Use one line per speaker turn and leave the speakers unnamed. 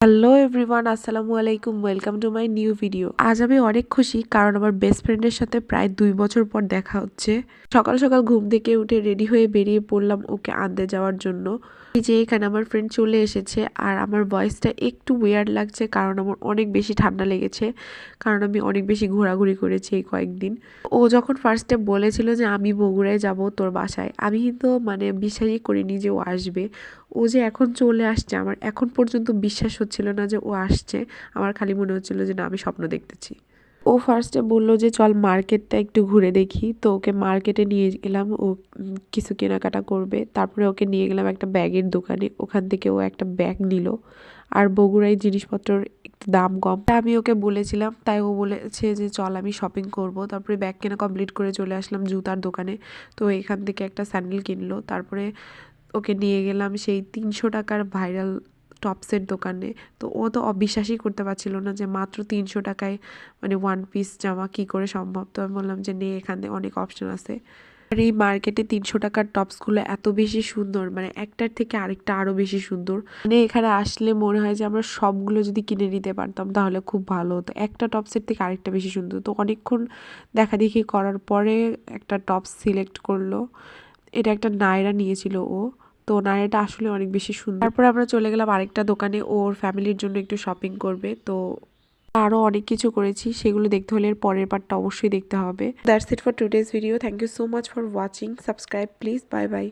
Hello everyone, আসসালামু আলাইকুম। Welcome to my new video. আজ আমি অনেক খুশি কারণ আমার বেস্ট ফ্রেন্ডের সাথে প্রায় 2 বছর পর দেখা হচ্ছে। সকাল সকাল ঘুম থেকে উঠে রেডি হয়ে বেরিয়ে পড়লাম ওকে আনতে যাওয়ার জন্য। এই যে এখানে আমার ফ্রেন্ড চলে এসেছে আর আমার ভয়েসটা একটু ওয়ার্ড লাগছে কারণ আমার অনেক বেশি ঠান্ডা লেগেছে, কারণ আমি অনেক বেশি ঘোরাঘুরি করেছি এই কয়েকদিন। ও যখন ফার্স্টে বলেছিল যে আমি বগুড়ায় যাব তোর বাসায়, আমি কিন্তু বিশ্বাসই করিনি যে ও আসবে। ও যে এখন চলে আসছে আমার এখন পর্যন্ত বিশ্বাস হচ্ছিল না যে ও আসছে। আমার খালি মনে হচ্ছিল যে না, আমি স্বপ্ন দেখতেছি। ও ফার্স্টে বললো যে চল মার্কেটটা একটু ঘুরে দেখি, তো ওকে মার্কেটে নিয়ে গেলাম। ও কিছু কেনাকাটা করবে, তারপরে ওকে নিয়ে গেলাম একটা ব্যাগের দোকানে। ওখান থেকে ও একটা ব্যাগ নিল। আর বগুড়ায় জিনিসপত্রের একটু দাম কম, তা আমি ওকে বলেছিলাম, তাই ও বলেছে যে চল আমি শপিং করব। তারপরে ব্যাগ কেনা কমপ্লিট করে চলে আসলাম জুতার দোকানে। তো এখান থেকে একটা স্যান্ডেল কিনলো। তারপরে ওকে নিয়ে গেলাম সেই 300 টাকার ভাইরাল টপসের দোকানে। তো ও তো অবিশ্বাসই করতে পারছিল না যে মাত্র 300 টাকায় ওয়ান পিস জামা কি করে সম্ভব। তো আমি বললাম যে নে, এখানে অনেক অপশন আছে। আর এই মার্কেটে 300 টাকার টপসগুলো এত বেশি সুন্দর, একটার থেকে আরেকটা আরো বেশি সুন্দর। এখানে আসলে মনে হয় যে আমরা সবগুলো যদি কিনে নিতে পারতাম তাহলে খুব ভালো হতো। একটা টপসের থেকে আরেকটা বেশি সুন্দর। তো অনেকক্ষণ দেখা দেখি করার পরে একটা টপস সিলেক্ট করলো। এটা একটা নায়রা নিয়েছিল ও। তো নায়রাটা আসলে অনেক বেশি সুন্দর। তারপর আমরা চলে গেলাম আরেকটা দোকানে, ওর ফ্যামিলির জন্য একটু শপিং করবে। তো আরও অনেক কিছু করেছি, সেগুলো দেখতে হলে এর পরের পার্টটা অবশ্যই দেখতে হবে। That's it for today's video. Thank you so much for watching. Subscribe please. Bye by.